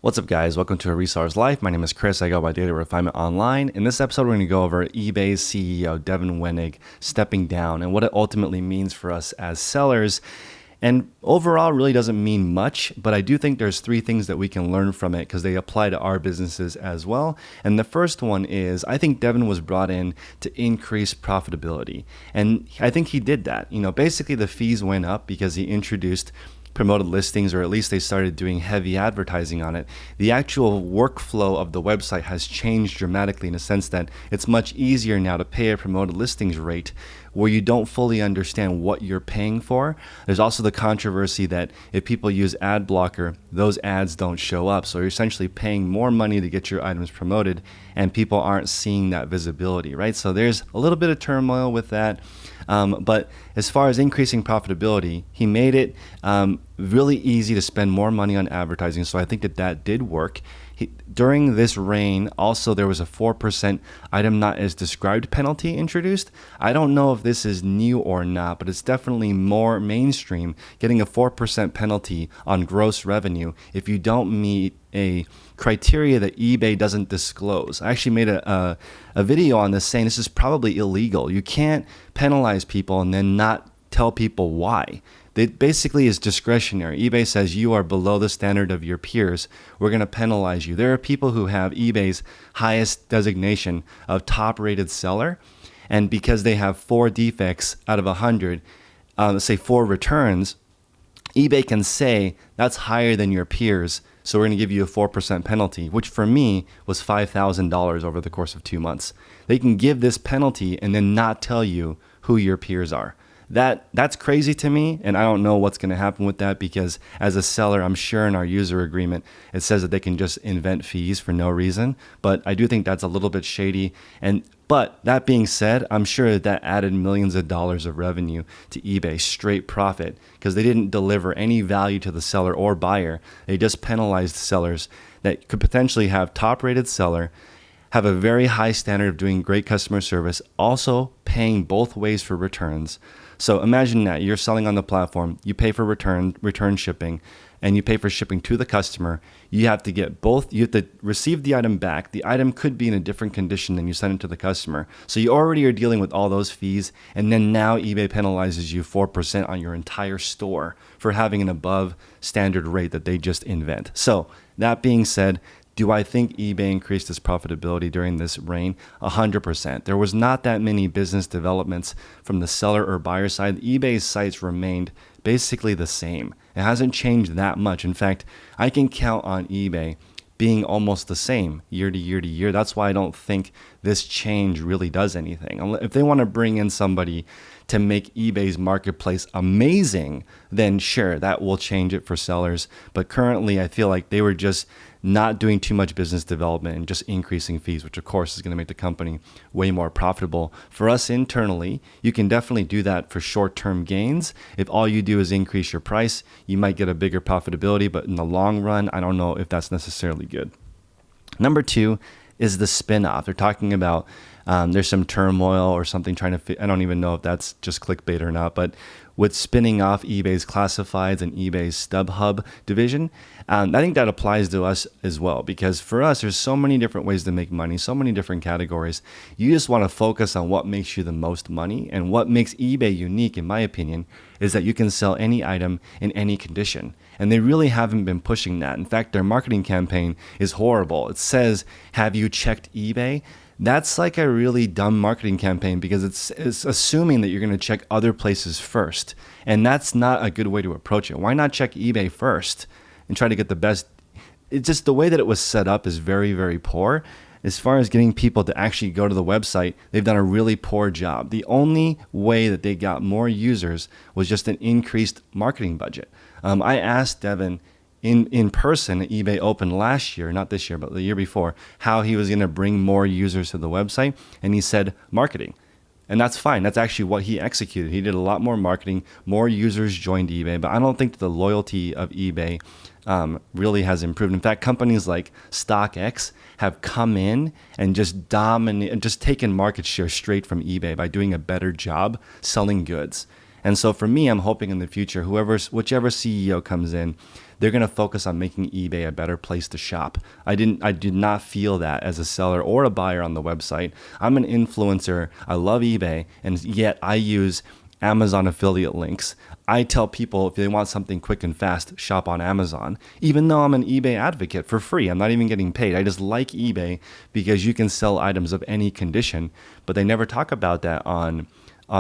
What's up, guys? Welcome to A Reseller's Life. My name is Chris. I go by Data Refinement Online. In this episode, we're going to go over eBay's CEO, Devin Wenig, stepping down and what it ultimately means for us as sellers. And overall, really doesn't mean much, but I do think there's three things that we can learn from it because they apply to our businesses as well. And the first one is I think Devin was brought in to increase profitability. And I think he did that. Basically the fees went up because he introduced promoted listings, or at least they started doing heavy advertising on it. The actual workflow of the website has changed dramatically in a sense that it's much easier now to pay a promoted listings rate where you don't fully understand what you're paying for. There's also the controversy that if people use ad blocker, those ads don't show up. So you're essentially paying more money to get your items promoted and people aren't seeing that visibility, right? So there's a little bit of turmoil with that. But as far as increasing profitability, he made it really easy to spend more money on advertising. So I think that did work. During this reign, also there was a 4% item not as described penalty introduced. I don't know if this is new or not, but it's definitely more mainstream, getting a 4% penalty on gross revenue if you don't meet a criteria that eBay doesn't disclose. I actually made a video on this saying this is probably illegal. You can't penalize people and then not tell people why. It basically is discretionary. eBay says you are below the standard of your peers. We're going to penalize you. There are people who have eBay's highest designation of top rated seller. And because they have 4 defects out of 100, say 4 returns, eBay can say that's higher than your peers. So we're going to give you a 4% penalty, which for me was $5,000 over the course of 2 months. They can give this penalty and then not tell you who your peers are. That's crazy to me, and I don't know what's going to happen with that because as a seller, I'm sure in our user agreement, it says that they can just invent fees for no reason. But I do think that's a little bit shady. But that being said, I'm sure that added millions of dollars of revenue to eBay, straight profit, because they didn't deliver any value to the seller or buyer. They just penalized sellers that could potentially have top-rated seller, have a very high standard of doing great customer service, also paying both ways for returns. So imagine that you're selling on the platform, you pay for return shipping, and you pay for shipping to the customer. You have to get both. You have to receive the item back. The item could be in a different condition than you sent it to the customer. So you already are dealing with all those fees. And then now eBay penalizes you 4% on your entire store for having an above standard rate that they just invent. So that being said, do I think eBay increased its profitability during this reign? 100%. There was not that many business developments from the seller or buyer side. eBay's sites remained basically the same. It hasn't changed that much. In fact, I can count on eBay being almost the same year to year to year. That's why I don't think this change really does anything. If they want to bring in somebody to make eBay's marketplace amazing, then sure, that will change it for sellers. But currently, I feel like they were just not doing too much business development and just increasing fees, which of course is going to make the company way more profitable. For us internally, you can definitely do that for short-term gains. If all you do is increase your price, you might get a bigger profitability, but in the long run, I don't know if that's necessarily good. Number 2 is the spin-off. They're talking about there's some turmoil or something trying to fit. I don't even know if that's just clickbait or not, but with spinning off eBay's classifieds and eBay's StubHub division, I think that applies to us as well, because for us, there's so many different ways to make money, so many different categories. You just want to focus on what makes you the most money, and what makes eBay unique, in my opinion, is that you can sell any item in any condition. And they really haven't been pushing that. In fact, their marketing campaign is horrible. It says, "Have you checked eBay?" That's like a really dumb marketing campaign because it's assuming that you're going to check other places first. And that's not a good way to approach it. Why not check eBay first and try to get the best? It's just the way that it was set up is very, very poor. As far as getting people to actually go to the website, they've done a really poor job. The only way that they got more users was just an increased marketing budget. I asked Devin in person at eBay Open last year, not this year, but the year before, how he was going to bring more users to the website. And he said marketing. And that's fine. That's actually what he executed. He did a lot more marketing. More users joined eBay. But I don't think the loyalty of eBay really has improved. In fact, companies like StockX have come in and just dominate and just taken market share straight from eBay by doing a better job selling goods. And so for me, I'm hoping in the future, whichever CEO comes in, they're going to focus on making eBay a better place to shop. I did not feel that as a seller or a buyer on the website. I'm an influencer. I love eBay, and yet I use Amazon affiliate links. I tell people if they want something quick and fast, shop on Amazon, even though I'm an eBay advocate for free. I'm not even getting paid. I just like eBay because you can sell items of any condition, but they never talk about that on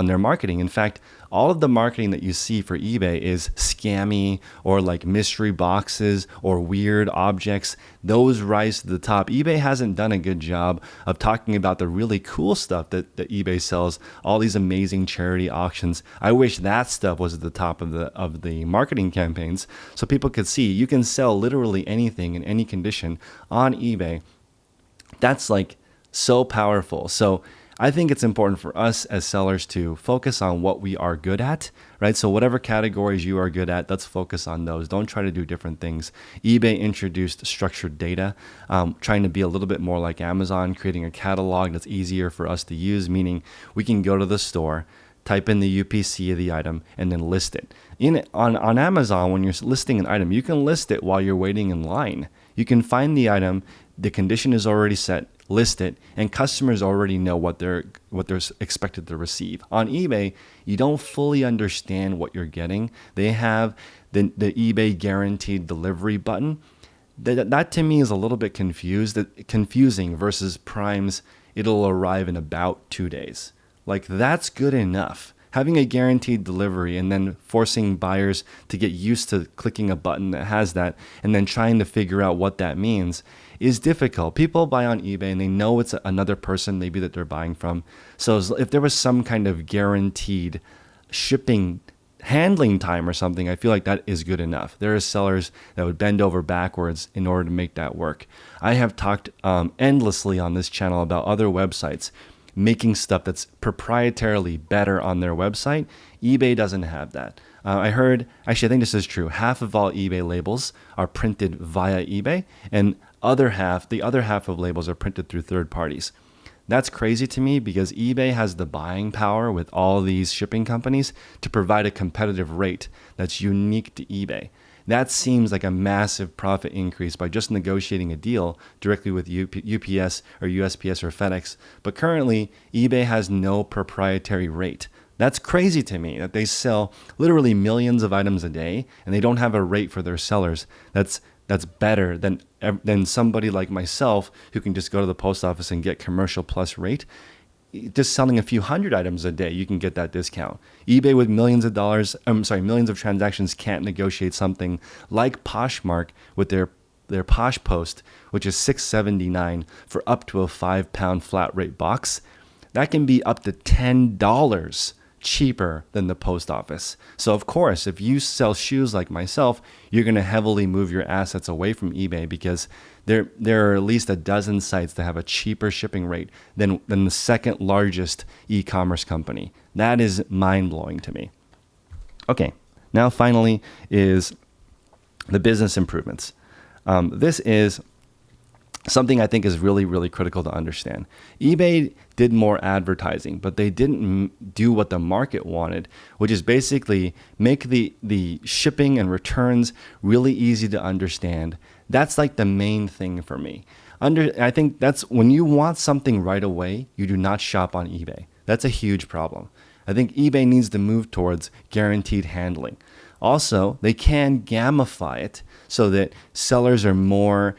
their marketing. In fact, all of the marketing that you see for eBay is scammy or like mystery boxes or weird objects. Those rise to the top. eBay hasn't done a good job of talking about the really cool stuff that eBay sells, all these amazing charity auctions. I wish that stuff was at the top of the marketing campaigns so people could see you can sell literally anything in any condition on eBay. That's like so powerful. So I think it's important for us as sellers to focus on what we are good at, right? So whatever categories you are good at, let's focus on those. Don't try to do different things. eBay introduced structured data, trying to be a little bit more like Amazon, creating a catalog that's easier for us to use, meaning we can go to the store, type in the UPC of the item, and then list it. On Amazon, when you're listing an item, you can list it while you're waiting in line. You can find the item, the condition is already set, list it, and customers already know what they're expected to receive. On eBay, you don't fully understand what you're getting. They have the eBay guaranteed delivery button. That to me is a little bit confusing versus Prime's it'll arrive in about 2 days. Like, that's good enough. Having a guaranteed delivery and then forcing buyers to get used to clicking a button that has that and then trying to figure out what that means is difficult. People buy on eBay and they know it's another person maybe that they're buying from. So if there was some kind of guaranteed shipping handling time or something, I feel like that is good enough. There are sellers that would bend over backwards in order to make that work. I have talked endlessly on this channel about other websites making stuff that's proprietarily better on their website. eBay doesn't have that. I think this is true. Half of all eBay labels are printed via eBay, and the other half of labels are printed through third parties. That's crazy to me because eBay has the buying power with all these shipping companies to provide a competitive rate that's unique to eBay. That seems like a massive profit increase by just negotiating a deal directly with UPS or USPS or FedEx. But currently, eBay has no proprietary rate. That's crazy to me that they sell literally millions of items a day and they don't have a rate for their sellers that's better than somebody like myself who can just go to the post office and get commercial plus rate. Just selling a few hundred items a day, you can get that discount. eBay with millions of transactions can't negotiate something like Poshmark with their Posh Post, which is $6.79 for up to a 5-pound flat rate box. That can be up to $10 cheaper than the post office. So of course, if you sell shoes like myself, you're going to heavily move your assets away from eBay because there are at least a dozen sites that have a cheaper shipping rate than the second largest e-commerce company. That is mind-blowing to me. Okay, now finally is the business improvements. This is something I think is really, really critical to understand. eBay did more advertising, but they didn't do what the market wanted, which is basically make the shipping and returns really easy to understand. That's like the main thing for me. I think that's when you want something right away, you do not shop on eBay. That's a huge problem. I think eBay needs to move towards guaranteed handling. Also, they can gamify it so that sellers are more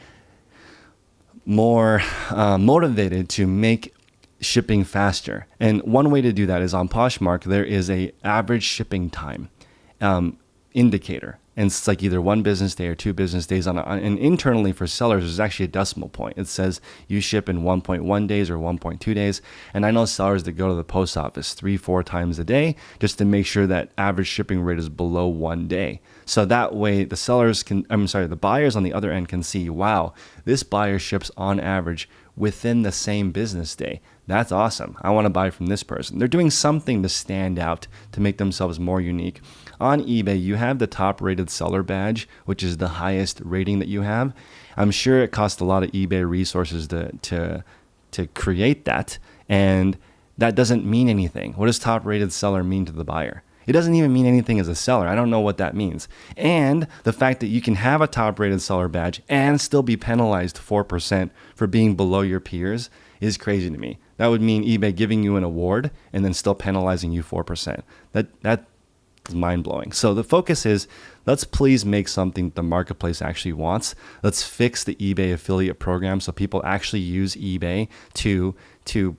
motivated to make shipping faster. And one way to do that is on Poshmark, there is a average shipping time indicator. And it's like either 1 business day or 2 business days and internally for sellers, there's actually a decimal point. It says you ship in 1.1 days or 1.2 days. And I know sellers that go to the post office 3-4 times a day just to make sure that average shipping rate is below 1 day. So that way the buyers on the other end can see, wow, this buyer ships on average within the same business day. That's awesome. I want to buy from this person. They're doing something to stand out, to make themselves more unique. On eBay, you have the top rated seller badge, which is the highest rating that you have. I'm sure it costs a lot of eBay resources to create that, and that doesn't mean anything. What does top rated seller mean to the buyer? It doesn't even mean anything as a seller. I don't know what that means. And the fact that you can have a top rated seller badge and still be penalized 4% for being below your peers is crazy to me. That would mean eBay giving you an award and then still penalizing you 4%. That is mind blowing. So the focus is, let's please make something the marketplace actually wants. Let's fix the eBay affiliate program so people actually use eBay to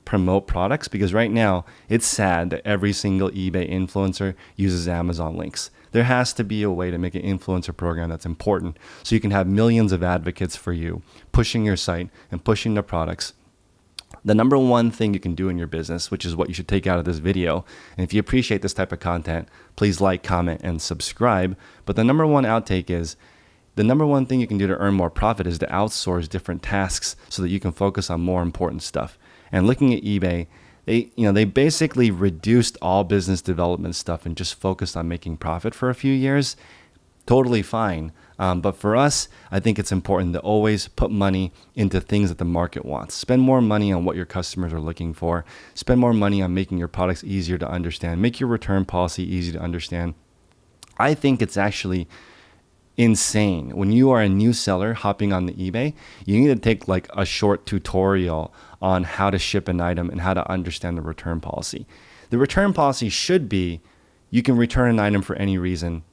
promote products, because right now it's sad that every single eBay influencer uses Amazon links. There has to be a way to make an influencer program that's important so you can have millions of advocates for you pushing your site and pushing the products. The number one thing you can do in your business, which is what you should take out of this video, and if you appreciate this type of content, please like, comment, and subscribe. But the number one outtake is, the number one thing you can do to earn more profit is to outsource different tasks so that you can focus on more important stuff. And looking at eBay, they basically reduced all business development stuff and just focused on making profit for a few years. Totally fine. But for us, I think it's important to always put money into things that the market wants. Spend more money on what your customers are looking for. Spend more money on making your products easier to understand. Make your return policy easy to understand. I think it's actually insane. When you are a new seller hopping on the eBay, you need to take like a short tutorial on how to ship an item and how to understand the return policy. The return policy should be, you can return an item for any reason,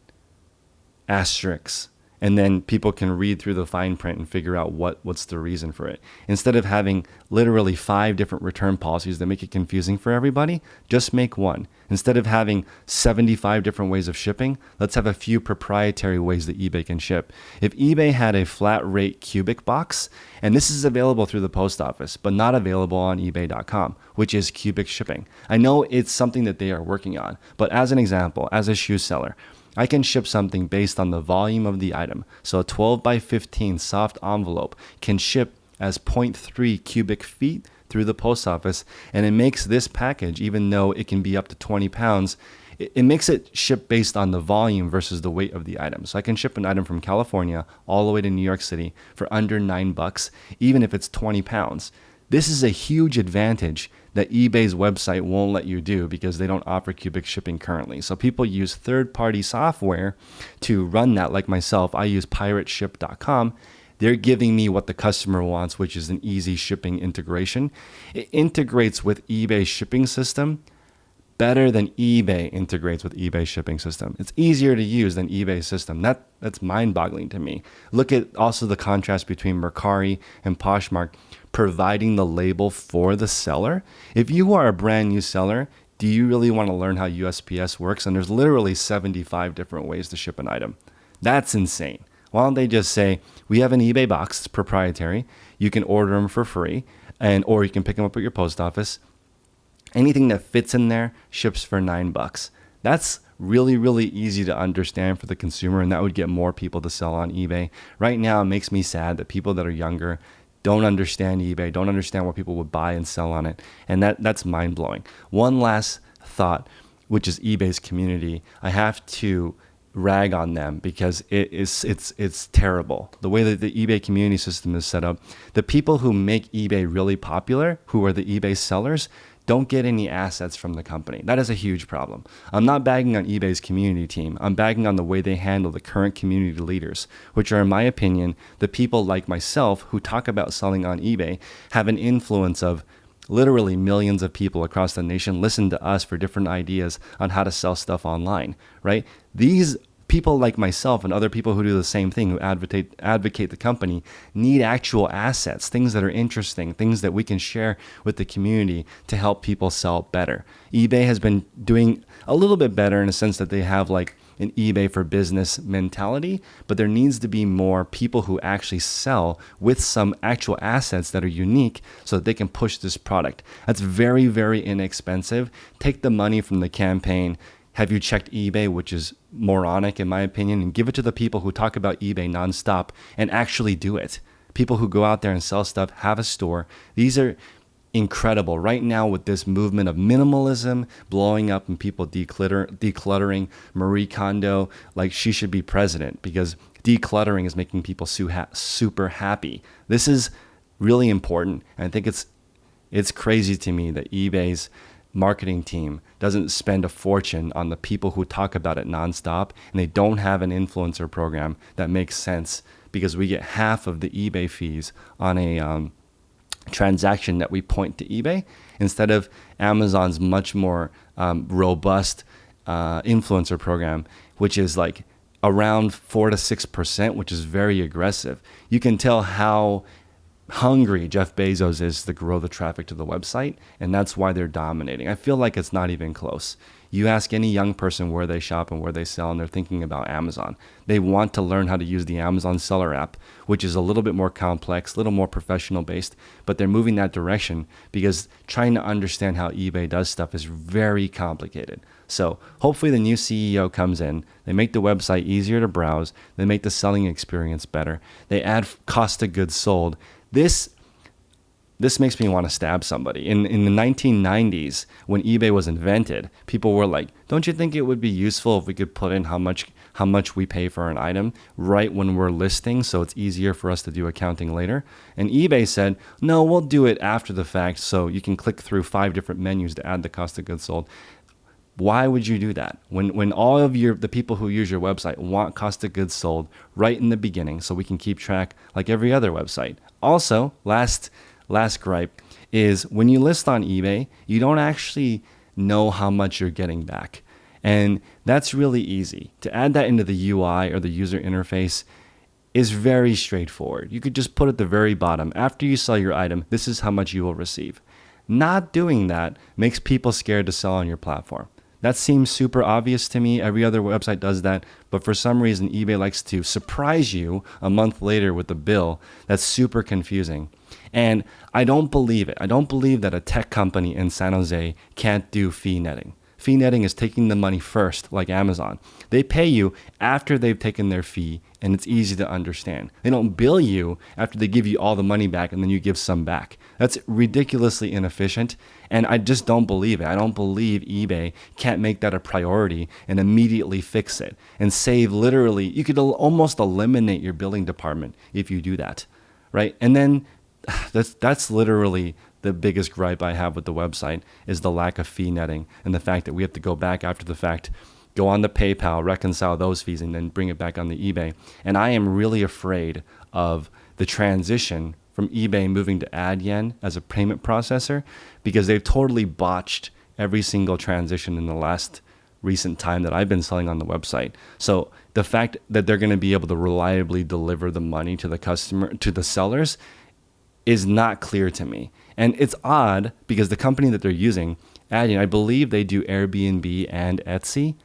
asterisks, and then people can read through the fine print and figure out what's the reason for it. Instead of having literally 5 different return policies that make it confusing for everybody, just make one. Instead of having 75 different ways of shipping, let's have a few proprietary ways that eBay can ship. If eBay had a flat rate cubic box, and this is available through the post office, but not available on ebay.com, which is cubic shipping. I know it's something that they are working on, but as an example, as a shoe seller, I can ship something based on the volume of the item. So a 12 by 15 soft envelope can ship as 0.3 cubic feet through the post office, and it makes this package, even though it can be up to 20 pounds, it makes it ship based on the volume versus the weight of the item. So I can ship an item from California all the way to New York City for under $9, even if it's 20 pounds. This is a huge advantage that eBay's website won't let you do because they don't offer cubic shipping currently. So people use third-party software to run that, like myself. I use pirateship.com. They're giving me what the customer wants, which is an easy shipping integration. It integrates with eBay's shipping system better than eBay integrates with eBay's shipping system. It's easier to use than eBay's system. That's mind-boggling to me. Look at also the contrast between Mercari and Poshmark providing the label for the seller. If you are a brand new seller, do you really want to learn how USPS works? And there's literally 75 different ways to ship an item. That's insane. Why don't they just say, we have an eBay box, it's proprietary. You can order them for free, or you can pick them up at your post office. Anything that fits in there ships for $9. That's really, really easy to understand for the consumer, and that would get more people to sell on eBay. Right now, it makes me sad that people that are younger don't understand eBay, don't understand what people would buy and sell on it, and that's mind-blowing. One last thought, which is eBay's community. I have to rag on them because it's terrible. The way that the eBay community system is set up, the people who make eBay really popular, who are the eBay sellers, don't get any assets from the company. That is a huge problem. I'm not bagging on eBay's community team. I'm bagging on the way they handle the current community leaders, which are, in my opinion, the people like myself who talk about selling on eBay, have an influence of literally millions of people across the nation listen to us for different ideas on how to sell stuff online, right? These people like myself and other people who do the same thing, who advocate the company, need actual assets, things that are interesting, things that we can share with the community to help people sell better. eBay has been doing a little bit better in a sense that they have like an eBay for business mentality, but there needs to be more people who actually sell with some actual assets that are unique so that they can push this product. That's very, very inexpensive. Take the money from the campaign. Have you checked eBay, which is moronic in my opinion, and give it to the people who talk about eBay nonstop and actually do it. People who go out there and sell stuff, have a store. These are incredible. Right now with this movement of minimalism blowing up and people decluttering, Marie Kondo, like she should be president because decluttering is making people super happy. This is really important. And I think it's crazy to me that eBay's marketing team doesn't spend a fortune on the people who talk about it nonstop, and they don't have an influencer program that makes sense, because we get half of the eBay fees on a transaction that we point to eBay, instead of Amazon's much more robust influencer program, which is like around 4 to 6%, which is very aggressive. You can tell how hungry Jeff Bezos is to grow the traffic to the website, and that's why they're dominating. I feel like it's not even close. You ask any young person where they shop and where they sell, and they're thinking about Amazon. They want to learn how to use the Amazon seller app, which is a little bit more complex, a little more professional based, but they're moving that direction because trying to understand how eBay does stuff is very complicated. So hopefully the new CEO comes in, they make the website easier to browse, they make the selling experience better, they add cost of goods sold. This makes me want to stab somebody. In the 1990s, when eBay was invented, people were like, don't you think it would be useful if we could put in how much we pay for an item right when we're listing, so it's easier for us to do accounting later? And eBay said, no, we'll do it after the fact, so you can click through 5 different menus to add the cost of goods sold. Why would you do that when all of the people who use your website want cost of goods sold right in the beginning, so we can keep track like every other website? Also, last gripe is when you list on eBay, you don't actually know how much you're getting back. And that's really easy. To add that into the UI or the user interface is very straightforward. You could just put at the very bottom, after you sell your item, this is how much you will receive. Not doing that makes people scared to sell on your platform. That seems super obvious to me. Every other website does that. But for some reason, eBay likes to surprise you a month later with a bill that's super confusing. And I don't believe it. I don't believe that a tech company in San Jose can't do fee netting. Fee netting is taking the money first, like Amazon. They pay you after they've taken their fee, and it's easy to understand. They don't bill you after they give you all the money back and then you give some back. That's ridiculously inefficient, and I just don't believe it. I don't believe eBay can't make that a priority and immediately fix it and save literally, you could almost eliminate your billing department if you do that, right? And then that's literally the biggest gripe I have with the website, is the lack of fee netting and the fact that we have to go back after the fact, go on the PayPal, reconcile those fees, and then bring it back on the eBay. And I am really afraid of the transition from eBay moving to Adyen as a payment processor, because they've totally botched every single transition in the last recent time that I've been selling on the website. So the fact that they're going to be able to reliably deliver the money to the customer, to the sellers, is not clear to me. And it's odd because the company that they're using, Adyen, I believe they do Airbnb and Etsy.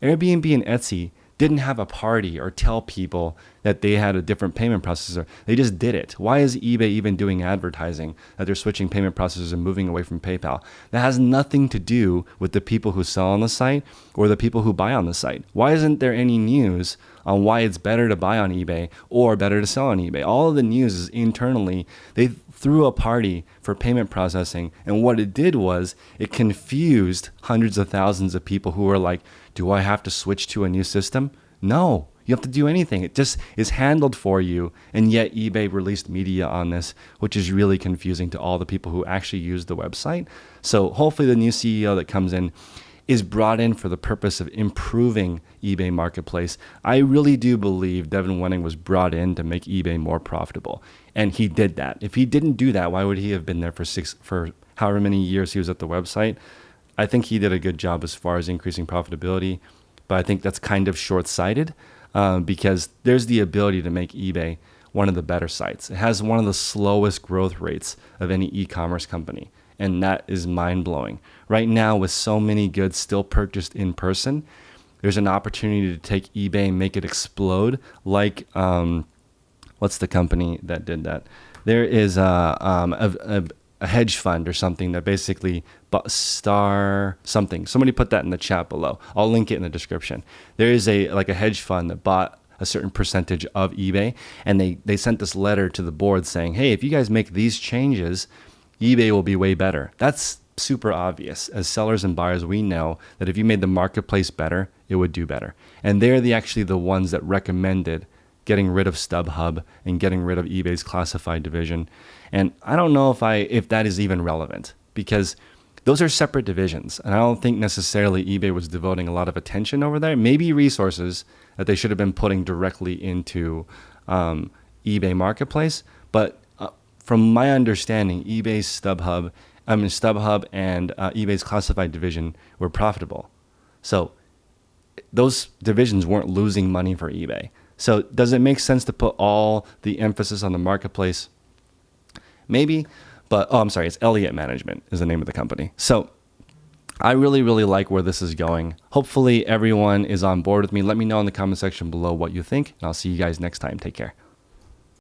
Airbnb and Etsy didn't have a party or tell people that they had a different payment processor. They just did it. Why is eBay even doing advertising that they're switching payment processors and moving away from PayPal? That has nothing to do with the people who sell on the site or the people who buy on the site. Why isn't there any news on why it's better to buy on eBay or better to sell on eBay? All of the news is internally. They threw a party for payment processing, and what it did was it confused hundreds of thousands of people who were like, do I have to switch to a new system? No, you have to do anything. It just is handled for you, and yet eBay released media on this, which is really confusing to all the people who actually use the website. So hopefully the new CEO that comes in is brought in for the purpose of improving eBay Marketplace. I really do believe Devin Wenig was brought in to make eBay more profitable, and he did that. If he didn't do that, why would he have been there for however many years he was at the website? I think he did a good job as far as increasing profitability, but I think that's kind of short-sighted because there's the ability to make eBay one of the better sites. It has one of the slowest growth rates of any e-commerce company, and that is mind-blowing. Right now, with so many goods still purchased in person, there's an opportunity to take eBay and make it explode like, what's the company that did that? There is a hedge fund or something that basically bought Star something. Somebody put that in the chat below. I'll link it in the description. There is a hedge fund that bought a certain percentage of eBay, and they sent this letter to the board saying, hey, if you guys make these changes, eBay will be way better. That's super obvious. As sellers and buyers, we know that if you made the marketplace better, it would do better. And they're actually the ones that recommended getting rid of StubHub and getting rid of eBay's classified division. And I don't know if that is even relevant, because those are separate divisions. And I don't think necessarily eBay was devoting a lot of attention over there. Maybe resources that they should have been putting directly into eBay Marketplace. But from my understanding, StubHub and eBay's classified division were profitable. So those divisions weren't losing money for eBay. So does it make sense to put all the emphasis on the marketplace? Maybe, but I'm sorry, it's Elliott Management is the name of the company. So I really, really like where this is going. Hopefully everyone is on board with me. Let me know in the comment section below what you think, and I'll see you guys next time. Take care.